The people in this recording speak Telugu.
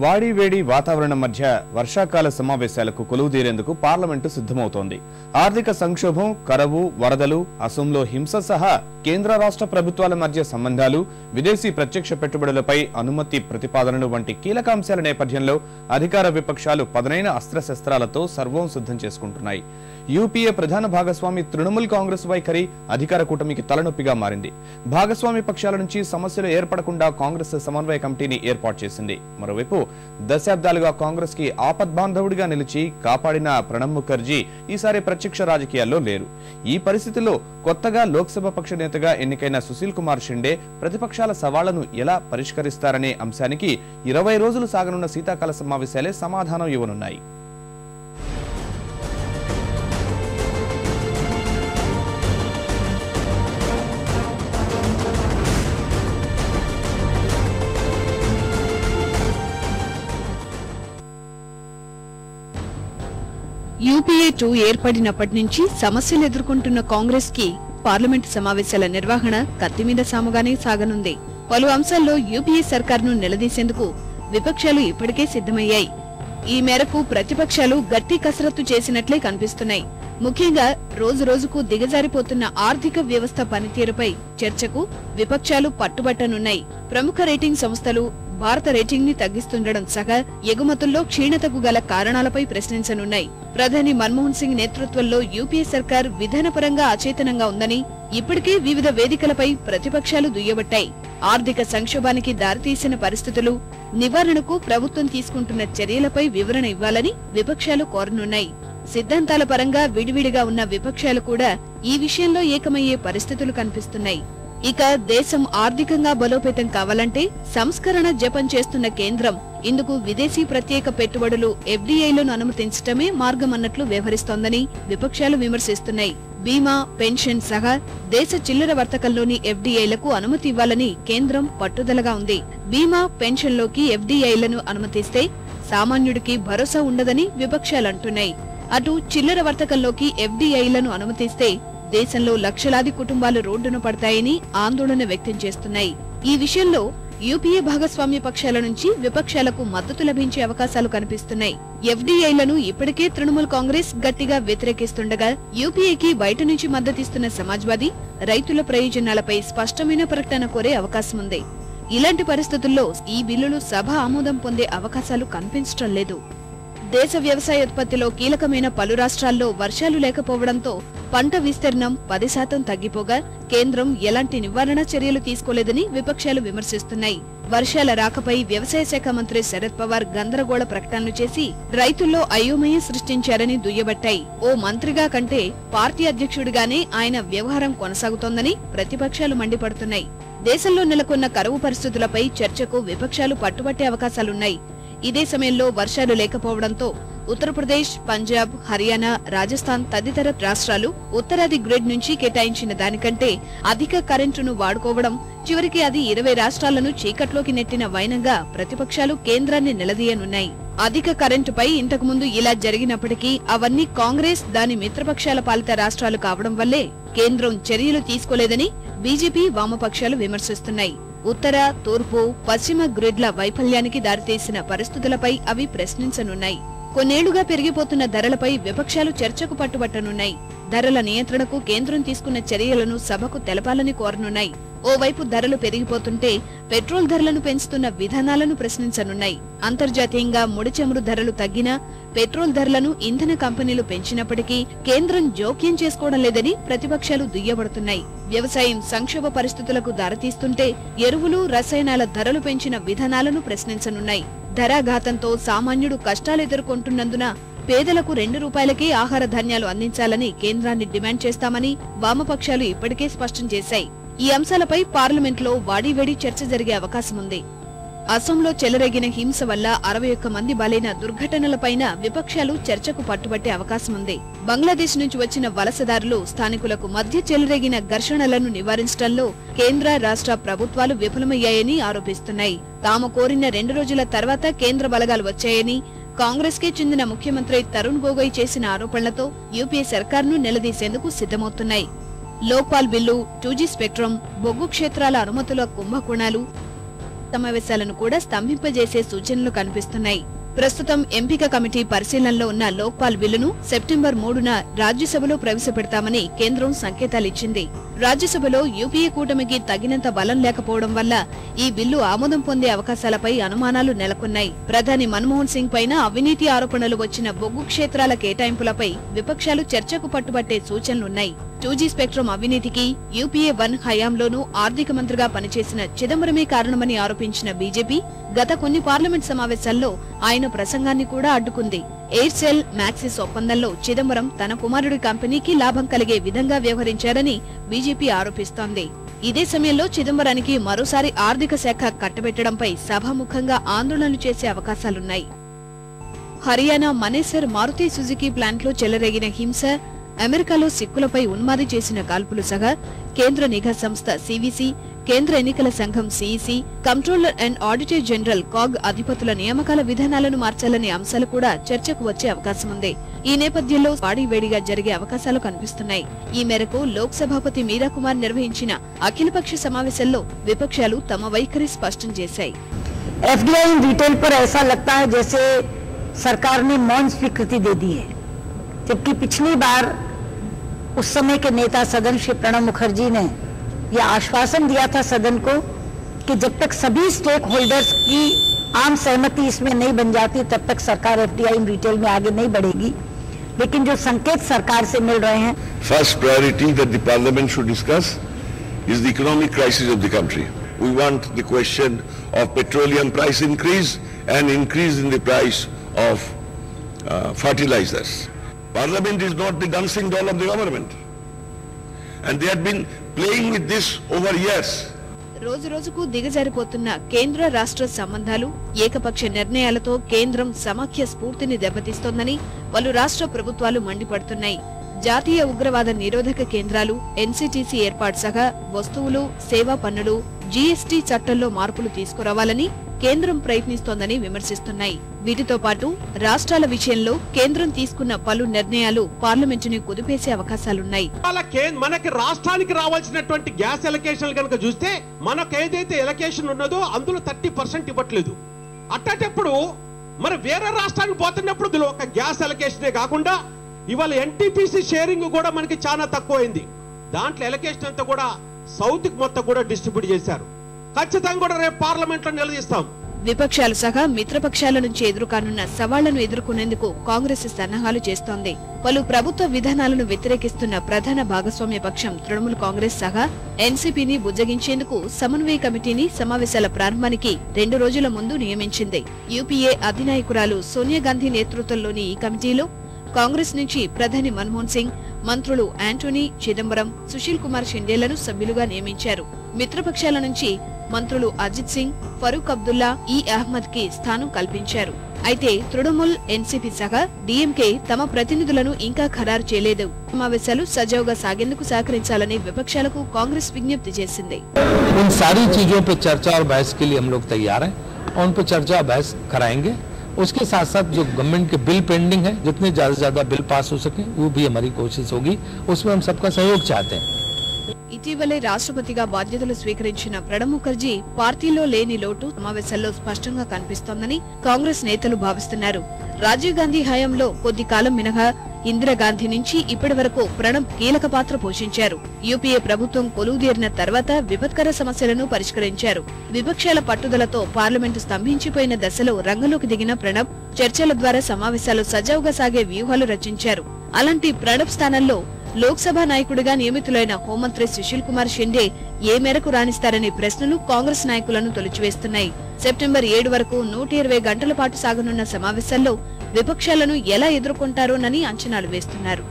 వాడి వేడి వాతావరణం మధ్య వర్షాకాల సమావేశాలకు కొలువుదీరేందుకు పార్లమెంటు సిద్ధమవుతోంది. ఆర్థిక సంక్షోభం, కరవు, వరదలు, అసోంలో హింస సహా కేంద్ర రాష్ట్ర ప్రభుత్వాల మధ్య సంబంధాలు, విదేశీ ప్రత్యక్ష పెట్టుబడులపై అనుమతి ప్రతిపాదనలు వంటి కీలక అంశాల నేపథ్యంలో అధికార విపక్షాలు పదునైన అస్త్రశస్త్రాలతో సర్వం సిద్ధం చేసుకుంటున్నాయి. యూపీఏ ప్రధాన భాగస్వామి తృణమూల్ కాంగ్రెస్ వైఖరి అధికార కూటమికి తలనొప్పిగా మారింది. భాగస్వామి పక్షాల నుంచి సమస్యలు ఏర్పడకుండా కాంగ్రెస్ సమన్వయ కమిటీని ఏర్పాటు చేసింది. మరోవైపు దశాబ్దాలుగా కాంగ్రెస్ కి ఆపద్బాంధవుడిగా నిలిచి కాపాడిన ప్రణబ్ ముఖర్జీ ఈసారి ప్రత్యక్ష రాజకీయాల్లో లేరు. ఈ పరిస్థితుల్లో కొత్తగా లోక్సభ పక్ష నేతగా ఎన్నికైన సుశీల్ కుమార్ షిండే ప్రతిపక్షాల సవాళ్లను ఎలా పరిష్కరిస్తారనే అంశానికి 20 రోజులు సాగనున్న శీతాకాల సమావేశాలే సమాధానం ఇవ్వనున్నాయి. యూపీఏ 2 ఏర్పడినప్పటి నుంచి సమస్యలు ఎదుర్కొంటున్న కాంగ్రెస్ కి పార్లమెంటు సమావేశాల నిర్వహణ కత్తిమీద సాముగానే సాగనుంది. పలు అంశాల్లో యూపీఏ సర్కారును నిలదీసేందుకు విపక్షాలు ఇప్పటికే సిద్ధమయ్యాయి. ఈ మేరకు ప్రతిపక్షాలు గట్టి కసరత్తు చేసినట్లే కనిపిస్తున్నాయి. ముఖ్యంగా రోజు రోజుకు దిగజారిపోతున్న ఆర్థిక వ్యవస్థ పనితీరుపై చర్చకు విపక్షాలు పట్టుబట్టనున్నాయి. ప్రముఖ రేటింగ్ సంస్థలు భారత రేటింగ్ ని తగ్గిస్తుండడం సహా ఎగుమతుల్లో క్షీణతకు గల కారణాలపై ప్రశ్నించనున్నాయి. ప్రధాని మన్మోహన్ సింగ్ నేతృత్వంలో యూపీఏ సర్కార్ విధానపరంగా అచేతనంగా ఉందని ఇప్పటికే వివిధ వేదికలపై ప్రతిపక్షాలు దుయ్యబట్టాయి. ఆర్థిక సంక్షోభానికి దారితీసిన పరిస్థితులు నివారణకు ప్రభుత్వం తీసుకుంటున్న చర్యలపై వివరణ ఇవ్వాలని విపక్షాలు కోరనున్నాయి. సిద్ధాంతాల పరంగా విడివిడిగా ఉన్న విపక్షాలు కూడా ఈ విషయంలో ఏకమయ్యే పరిస్థితులు కనిపిస్తున్నాయి. ఇక దేశం ఆర్థికంగా బలోపేతం కావాలంటే సంస్కరణ జపం చేస్తున్న కేంద్రం ఇందుకు విదేశీ ప్రత్యేక పెట్టుబడులు ఎఫ్డీఐలను అనుమతించటమే మార్గమన్నట్లు వ్యవహరిస్తోందని విపక్షాలు విమర్శిస్తున్నాయి. బీమా, పెన్షన్ సహా దేశ చిల్లర వర్తకంలోని ఎఫ్డీఐలకు అనుమతి ఇవ్వాలని కేంద్రం పట్టుదలగా ఉంది. బీమా, పెన్షన్లోకి ఎఫ్డీఐలను అనుమతిస్తే సామాన్యుడికి భరోసా ఉండదని విపక్షాలంటున్నాయి. అటు చిల్లర వర్తకంలోకి ఎఫ్డీఐలను అనుమతిస్తే దేశంలో లక్షలాది కుటుంబాలు రోడ్డున పడతాయని ఆందోళన వ్యక్తం చేస్తున్నాయి. ఈ విషయంలో యూపీఏ భాగస్వామ్య పక్షాల నుంచి విపక్షాలకు మద్దతు లభించే అవకాశాలు కనిపిస్తున్నాయి. ఎఫ్డీఐలను ఇప్పటికే తృణమూల్ కాంగ్రెస్ గట్టిగా వ్యతిరేకిస్తుండగా యూపీఏకి బయట నుంచి మద్దతిస్తున్న సమాజ్వాదీ రైతుల ప్రయోజనాలపై స్పష్టమైన ప్రకటన కోరే అవకాశముంది. ఇలాంటి పరిస్థితుల్లో ఈ బిల్లులు సభ ఆమోదం పొందే అవకాశాలు కనిపించడం లేదు. దేశ వ్యవసాయోత్పత్తిలో కీలకమైన పలు రాష్ట్రాల్లో వర్షాలు లేకపోవడంతో పంట విస్తీర్ణం 10% తగ్గిపోగా కేంద్రం ఎలాంటి నివారణ చర్యలు తీసుకోలేదని విపక్షాలు విమర్శిస్తున్నాయి. వర్షాల రాకపై వ్యవసాయ శాఖ మంత్రి శరద్ పవార్ గందరగోళ ప్రకటనలు చేసి రైతుల్లో అయోమయం సృష్టించారని దుయ్యబట్టాయి. ఓ మంత్రిగా కంటే పార్టీ అధ్యక్షుడిగానే ఆయన వ్యవహారం కొనసాగుతోందని ప్రతిపక్షాలు మండిపడుతున్నాయి. దేశంలో నెలకొన్న కరువు పరిస్థితులపై చర్చకు విపక్షాలు పట్టుబట్టే అవకాశాలున్నాయి. ఇదే సమయంలో వర్షాలు లేకపోవడంతో ఉత్తరప్రదేశ్, పంజాబ్, హర్యానా, రాజస్థాన్ తదితర రాష్ట్రాలు ఉత్తరాది గ్రిడ్ నుంచి కేటాయించిన దానికంటే అధిక కరెంటును వాడుకోవడం చివరికి అది 20 రాష్ట్రాలను చీకట్లోకి నెట్టిన వైనంగా ప్రతిపక్షాలు కేంద్రాన్ని నిలదీయనున్నాయి. అధిక కరెంటుపై ఇంతకుముందు ఇలా జరిగినప్పటికీ అవన్నీ కాంగ్రెస్, దాని మిత్రపక్షాల పాలిత రాష్ట్రాలు కావడం వల్లే కేంద్రం చర్యలు తీసుకోలేదని బీజేపీ, వామపక్షాలు విమర్శిస్తున్నాయి. ఉత్తర, తూర్పు, పశ్చిమ గ్రిడ్ల వైఫల్యానికి దారితీసిన పరిస్థితులపై అవి ప్రశ్నించనున్నాయి. కొన్నేళ్లుగా పెరిగిపోతున్న ధరలపై విపక్షాలు చర్చకు పట్టుబట్టనున్నాయి. ధరల నియంత్రణకు కేంద్రం తీసుకున్న చర్యలను సభకు తెలపాలని కోరనున్నాయి. ఓవైపు ధరలు పెరిగిపోతుంటే పెట్రోల్ ధరలను పెంచుతున్న విధానాలను ప్రశ్నించనున్నాయి. అంతర్జాతీయంగా ముడి చమురు ధరలు తగ్గినా పెట్రోల్ ధరలను ఇంధన కంపెనీలు పెంచినప్పటికీ కేంద్రం జోక్యం చేసుకోవడం లేదని ప్రతిపక్షాలు దుయ్యబడుతున్నాయి. వ్యవసాయం సంక్షోభ పరిస్థితులకు దారితీస్తుంటే ఎరువులు, రసాయనాల ధరలు పెంచిన విధానాలను ప్రశ్నించనున్నాయి. ధరాఘాతంతో సామాన్యుడు కష్టాలు ఎదుర్కొంటున్నందున పేదలకు 2 రూపాయలకే ఆహార ధాన్యాలు అందించాలని కేంద్రాన్ని డిమాండ్ చేస్తామని వామపక్షాలు ఇప్పటికే స్పష్టం చేశాయి. ఈ అంశాలపై పార్లమెంట్లో వాడీవేడి చర్చ జరిగే అవకాశముంది. అసోంలో చెలరేగిన హింస వల్ల 61 మంది బలైన దుర్ఘటనలపైన విపక్షాలు చర్చకు పట్టుబట్టే అవకాశముంది. బంగ్లాదేశ్ నుంచి వచ్చిన వలసదారులు స్థానికులకు మధ్య చెలరేగిన ఘర్షణలను నివారించడంలో కేంద్ర, రాష్ట్ర ప్రభుత్వాలు విఫలమయ్యాయని ఆరోపిస్తున్నాయి. తాము కోరిన 2 రోజుల తర్వాత కేంద్ర బలగాలు వచ్చాయని కాంగ్రెస్ కే చెందిన ముఖ్యమంత్రి తరుణ్ గొగోయ్ చేసిన ఆరోపణలతో యూపీఏ సర్కార్ను నిలదీసేందుకు సిద్ధమవుతున్నాయి. లోక్పాల్ బిల్లు, 2G స్పెక్ట్రమ్, బొగ్గు క్షేత్రాల అనుమతుల కుంభకోణాలు, సమావేశాలను కూడా స్తంభింపజేసే సూచనలు కనిపిస్తున్నాయి. ప్రస్తుతం ఎంపిక కమిటీ పరిశీలనలో ఉన్న లోక్పాల్ బిల్లును సెప్టెంబర్ 3న రాజ్యసభలో ప్రవేశపెడతామని కేంద్రం సంకేతాలిచ్చింది. రాజ్యసభలో యూపీఏ కూటమికి తగినంత బలం లేకపోవడం వల్ల ఈ బిల్లు ఆమోదం పొందే అవకాశాలపై అనుమానాలు నెలకొన్నాయి. ప్రధాని మన్మోహన్ సింగ్ పైన అవినీతి ఆరోపణలు వచ్చిన బొగ్గు క్షేత్రాల కేటాయింపులపై విపక్షాలు చర్చకు పట్టుబట్టే సూచనలున్నాయి. 2G స్పెక్ట్రమ్ అవినీతికి యూపీఏ 1 హయాంలోనూ ఆర్థిక మంత్రిగా పనిచేసిన చిదంబరమే కారణమని ఆరోపించిన బీజేపీ గత కొన్ని పార్లమెంట్ సమావేశాల్లో ఆయన ప్రసంగాన్ని కూడా అడ్డుకుంది. ఎయిర్సెల్ మ్యాక్సిస్ ఒప్పందంలో చిదంబరం తన కుమారుడి కంపెనీకి లాభం కలిగే విధంగా వ్యవహరించారని బీజేపీ ఆరోపిస్తోంది. ఇదే సమయంలో చిదంబరానికి మరోసారి ఆర్థిక శాఖ కట్టబెట్టడంపై సభాముఖంగా ఆందోళనలు చేసే అవకాశాలున్నాయి. హర్యానా మనేసర్ మారుతి సుజుకి ప్లాంట్లో చెలరేగిన హింస, అమెరికాలో సిక్కులపై ఉన్మాది చేసిన కాల్పులు సహా కేంద్ర నిఘా సంస్థ సివిసి, కేంద్ర ఎన్నికల సంఘం CEC, controller and auditor general CAG అధిపతుల నియామకాల విధానాలను మార్చాలనే అంశాలు కూడా చర్చకు వచ్చే అవకాశముంది. ఈ నేపథ్యంలో వాడివేడిగా జరిగే అవకాశాలు కనిపిస్తున్నాయి. ఈ మేరకు లోక్ సభాపతి మీరా కుమార్ నిర్వహించిన అఖిలపక్ష సమావేశంలో విపక్షాలు తమ వైఖరి స్పష్టం చేశాయి. एफडीआई रिटेल पर ऐसा लगता है जैसे सरकार ने मौन स्वीकृति दे दी है, जबकि पिछली बार उस समय के नेता सदन श्री प्रणब मुखर्जी ने यह आश्वासन दिया था सदन को कि जब तक सभी स्टेक होल्डर्स की आम सहमति इसमें नहीं बन जाती तब तक सरकार एफडीआई रिटेल में आगे नहीं बढ़ेगी. लेकिन जो संकेत सरकार से मिल रहे हैं, First priority that the parliament should discuss is the economic crisis of the country. We want the question of petroleum price increase and increase in the price of fertilizers. Parliament is not the dancing doll of the government, and they had been playing with this over years. రోజు రోజుకు దిగజారిపోతున్న కేంద్ర రాష్ట్ర సంబంధాలు, ఏకపక్ష నిర్ణయాలతో కేంద్రం సమాఖ్య స్ఫూర్తిని దెబ్బతీస్తోందని పలు రాష్ట్ర ప్రభుత్వాలు మండిపడుతున్నాయి. జాతీయ ఉగ్రవాద నిరోధక కేంద్రాలు, ఎన్సీటీసీ ఏర్పాటు సహా వస్తువులు, సేవా పన్నులు, జీఎస్టీ చట్టంలో మార్పులు తీసుకురావాలని కేంద్రం ప్రయత్నిస్తోందని విమర్శిస్తున్నాయి. వీటితో పాటు రాష్ట్రాల విషయంలో కేంద్రం తీసుకున్న పలు నిర్ణయాలు పార్లమెంటుని కుదిపేసే అవకాశాలున్నాయి. మనకి రాష్ట్రానికి రావాల్సినటువంటి గ్యాస్ ఎలకేషన్లు కనుక చూస్తే మనకు ఏదైతే ఎలకేషన్ ఉన్నదో అందులో 30% ఇవ్వట్లేదు. అట్టేటప్పుడు మరి వేరే రాష్ట్రానికి పోతున్నప్పుడు ఇందులో ఒక గ్యాస్ ఎలకేషనే కాకుండా ఇవాళ ఎన్టీపీసీ షేరింగ్ కూడా మనకి చాలా తక్కువైంది. దాంట్లో ఎలకేషన్ అంతా కూడా సౌత్ కి మొత్తం కూడా డిస్ట్రిబ్యూట్ చేశారు. ఖచ్చితంగా కూడా రేపు పార్లమెంట్ లో నిలదీస్తాం. విపక్షాలు సహా మిత్రపక్షాల నుంచి ఎదుర్కానున్న సవాళ్లను ఎదుర్కొనేందుకు కాంగ్రెస్ సన్నాహాలు చేస్తోంది. పలు ప్రభుత్వ విధానాలను వ్యతిరేకిస్తున్న ప్రధాన భాగస్వామ్య పక్షం తృణమూల్ కాంగ్రెస్ సహా ఎన్సీపీని బుజ్జగించేందుకు సమన్వయ కమిటీని సమావేశాల ప్రారంభానికి 2 రోజుల ముందు నియమించింది. యూపీఏ అధినాయకురాలు సోనియా గాంధీ నేతృత్వంలోని ఈ కమిటీలో కాంగ్రెస్ నుంచి ప్రధాని మన్మోహన్ సింగ్, మంత్రులు యాంటోనీ, చిదంబరం, సుశీల్ కుమార్ షిండేలను సభ్యులుగా నియమించారు. మిత్రపక్షాల నుంచి మంత్రులు అజిత్ సింగ్, ఫరూక్ అబ్దుల్లా, ఈ అహ్మద్ కి స్థానం కల్పించారు. అయితే తృణమూల్, ఎన్సీపీ సహా డీఎంకే తమ ప్రతినిధులను ఇంకా ఖరారు చేయలేదు. సమావేశాలు సజావుగా సాగేందుకు సహకరించాలని విపక్షాలకు కాంగ్రెస్ విజ్ఞప్తి చేసింది. उन सारी चीजों पे चर्चा और बहस के लिए हम लोग तैयार हैं और उन पर चर्चा बहस कराएंगे. उसके साथ साथ जो गवर्नमेंट के बिल पेंडिंग है, जितने ज्यादा से ज्यादा बिल पास हो सके वो भी हमारी कोशिश होगी. उसमें हम सबका सहयोग चाहते हैं. ఇటీవలే రాష్ట్రపతిగా బాధ్యతలు స్వీకరించిన ప్రణబ్ ముఖర్జీ పార్టీలో లేని లోటు సమావేశాల్లో స్పష్టంగా కనిపిస్తోందని కాంగ్రెస్ నేతలు భావిస్తున్నారు. రాజీవ్ గాంధీ హయాంలో కొద్ది కాలం మినహా ఇందిరాగాంధీ నుంచి ఇప్పటి వరకు ప్రణబ్ కీలక పాత్ర పోషించారు. యూపీఏ ప్రభుత్వం కొలువుదీరిన తర్వాత విపత్కర సమస్యలను పరిష్కరించారు. విపక్షాల పట్టుదలతో పార్లమెంటు స్తంభించిపోయిన దశలో రంగంలోకి దిగిన ప్రణబ్ చర్చల ద్వారా సమావేశాలు సజావుగా సాగే వ్యూహాలు రచించారు. అలాంటి ప్రణబ్ స్థానంలో లోక్సభ నాయకుడిగా నియమితులైన హోంమంత్రి సుశీల్ కుమార్ షిండే ఏ మేరకు రాణిస్తారనే ప్రశ్నలు కాంగ్రెస్ నాయకులను తొలిచివేస్తున్నాయి. సెప్టెంబర్ 7 వరకు 120 గంటల పాటు సాగనున్న సమావేశాల్లో విపక్షాలను ఎలా ఎదుర్కొంటారోనని అంచనాలు వేస్తున్నారు.